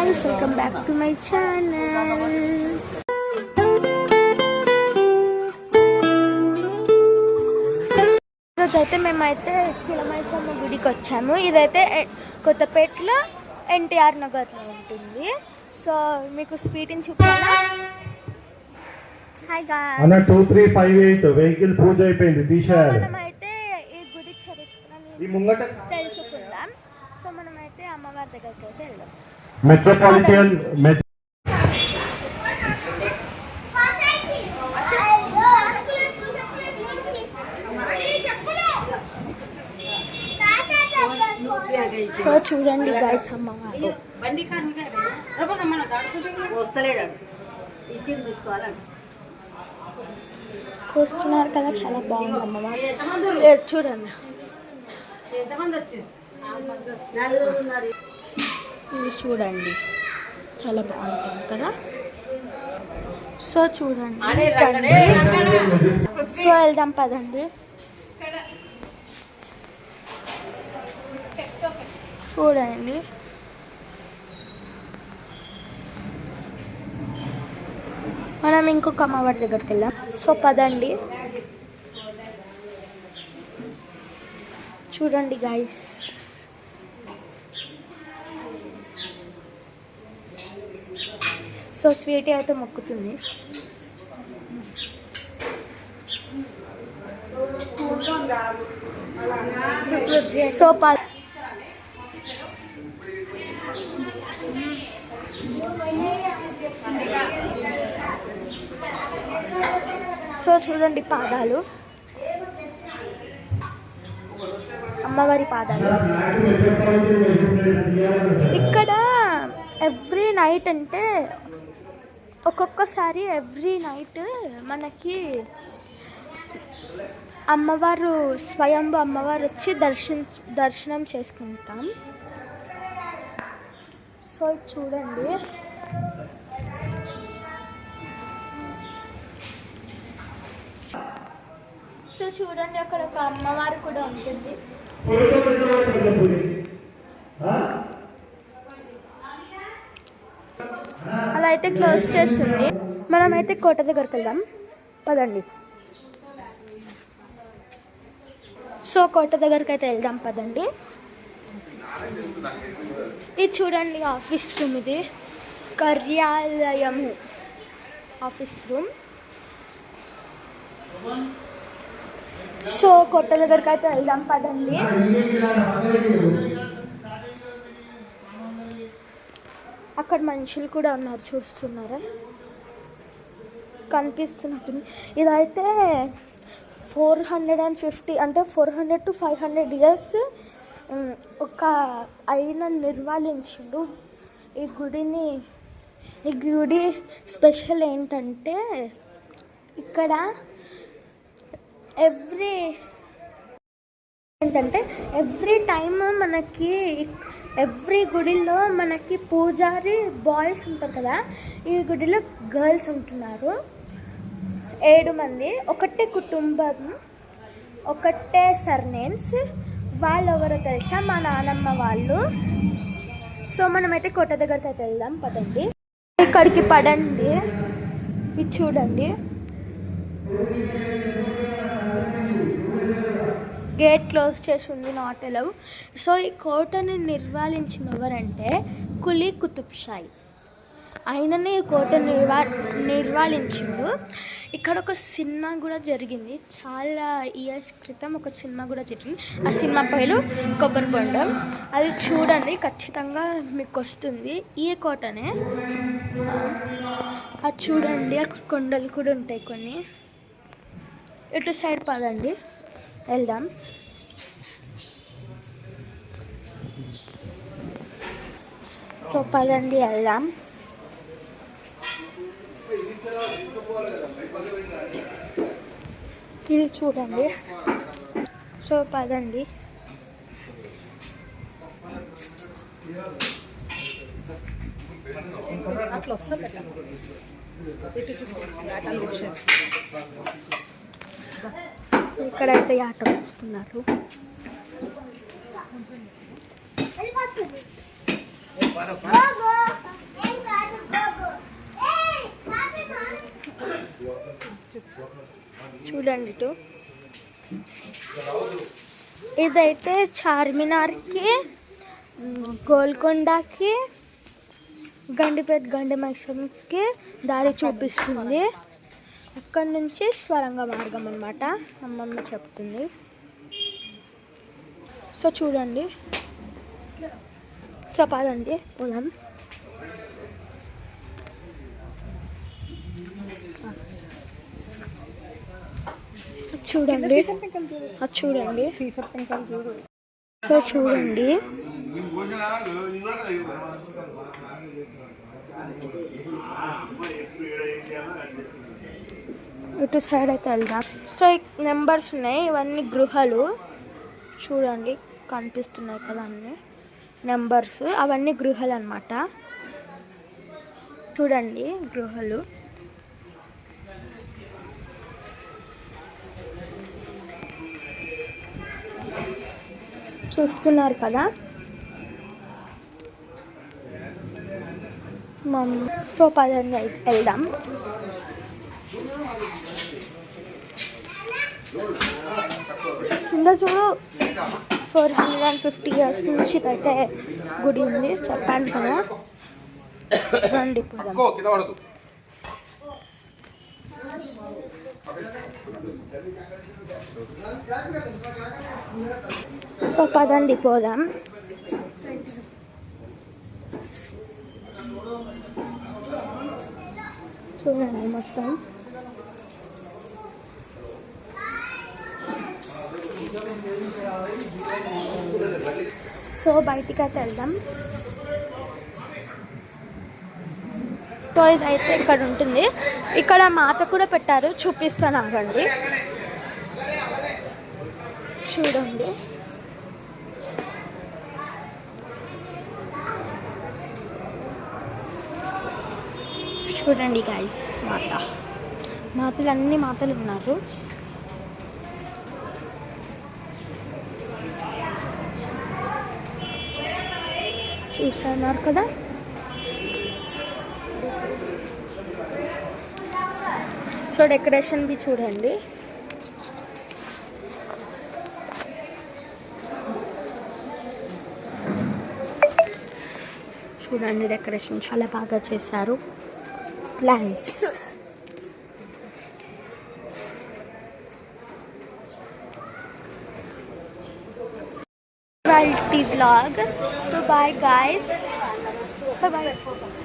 guys, welcome back to my channel. ఈరోజైతే మేమైతే కిలమైసమ్మ గుడికి వచ్చాము. ఇదైతే కొత్తపేటలో ఎన్టీఆర్ నగర్లో ఉంటుంది. సో మీకు స్పీడ్ని చూపాలా. హాయ్ గాయ్స్, అన్న 2358 వెహికల్ పూజ అయిపోయింది, తీసేయాలి. మనమైతే ఈ గుడి చరిత్రని తెలుసుకుందాం. సో మనమైతే అమ్మవారి దగ్గరికి అయితే వెళ్దాం. మెట్రోపాలిటన్ సో చూడండి గైస్, అమ్మవారు చూస్తున్నారు కదా, చాలా బాగుంది అమ్మవారు. చూడండి, ఇది చూడండి, చాలా బాగుంటుంది కదా. సో చూడండి, సో వెళ్దాం పదండి. చూడండి, మనం ఇంకొక అమ్మవారి దగ్గరికి వెళ్ళాం. సో పదండి, చూడండి గైస్. సో స్వీటీ అయితే మొక్కుతుంది. సో సో చూడండి, పాదాలు, అమ్మవారి పాదాలు. ఇక్కడ ఎవ్రీ నైట్ అంటే ఒక్కొక్కసారి ఎవ్రీ నైట్ మనకి అమ్మవారు స్వయంభూ అమ్మవారు వచ్చి దర్శనం చేసుకుంటాం. సో చూడండి, సో చూడండి, అక్కడ ఒక అమ్మవారు కూడా ఉంటుంది. అలా అయితే క్లోజ్ చేస్తుంది. మనమైతే కోట దగ్గరికి వెళ్దాం పదండి. సో కోట దగ్గరికి అయితే వెళ్దాం పదండి. ఇది చూడండి, ఆఫీస్ రూమ్, ఇది కార్యాలయము ఆఫీస్ రూమ్. సో కోట దగ్గరికి అయితే వెళ్దాం పదండి. అక్కడ మనుషులు కూడా ఉన్నారు, చూస్తున్నారా, కనిపిస్తున్నట్టుంది. ఇదైతే 450 అంటే 400 to 500 years ఒక ఆయన నిర్వహించిండు ఈ గుడిని. ఈ గుడి స్పెషల్ ఏంటంటే ఇక్కడ ఎవ్రీ టైమ్ మనకి ఎవ్రీ గుడిలో మనకి పూజారి బాయ్స్ ఉంటారు కదా, ఈ గుడిలో గర్ల్స్ ఉంటున్నారు 7 మంది. ఒకటే కుటుంబం, ఒకటే సర్నేమ్స్. వాళ్ళు ఎవరో తెలుసా, మా నానమ్మ వాళ్ళు. సో మనమైతే కోట దగ్గరికి అయితే వెళ్దాం పదండి. ఇక్కడికి పడండి, ఇది చూడండి, గేట్ క్లోజ్ చేసి ఉంది, నాట్ అలౌ. సో ఈ కోటని నిర్వహించిన ఎవరంటే కులీ కుతుబ్ షాహీ. ఆయననే ఈ కోట నిర్వహించిండు. ఇక్కడ ఒక సినిమా కూడా జరిగింది, చాలా ఇయర్స్ క్రితం ఒక సినిమా కూడా జరిగింది. ఆ సినిమా పేరు కొబ్బరిబొండం. అది చూడండి, ఖచ్చితంగా మీకు వస్తుంది. ఈ కోటనే అది చూడండి, అక్కడ కొండలు కూడా ఉంటాయి కొన్ని. ఇటు సైడ్ పదండి, వెళ్దాం. సో పదండి, వెళ్దాం. ఇది చూడండి, సో పదండి. ఇక్కడైతే ఆటో వస్తున్నారు. చూడండి ఇటు. ఇదైతే చార్మినార్కి, గోల్కొండకి, గండిపేట గండి మైసంకి దారి చూపిస్తుంది. అక్కడి నుంచి స్వరంగ మార్గం అన్నమాట, అమ్మమ్మ చెప్తుంది. సో చూడండి. సో పదండి పోదాం. చూడండి అది చూడండి. సో చూడండి ఇటు సైడ్ అయితే వెళ్దాం. సో నెంబర్స్ ఉన్నాయి, ఇవన్నీ గృహాలు చూడండి కనిపిస్తున్నాయి కదా అన్నీ నెంబర్స్, అవన్నీ గృహాలు అన్నమాట. చూడండి గృహాలు. చూస్తున్నారు కదా. సో పదండి వెళ్దాం. కింద చూడు 450 years నుంచి అయితే గుడి ఉంది చెప్పాను కదా. రండి పోదాం. సో పదండి పోదాం. చూడండి మొత్తం. సో బయటికి అయితే వెళ్దాం. సో ఇదైతే ఇక్కడ ఉంటుంది. ఇక్కడ మాత కూడా పెట్టారు, చూపిస్తాను ఆగండి. చూడండి చూడండి గైస్, మాతలు అన్ని మాతలు ఉన్నారు. చూస్తున్నారు కదా. సో డెకరేషన్ బి చూడండి. చూడండి డెకరేషన్ చాలా బాగా చేశారు. Plants. Vlog. So bye guys. Bye bye.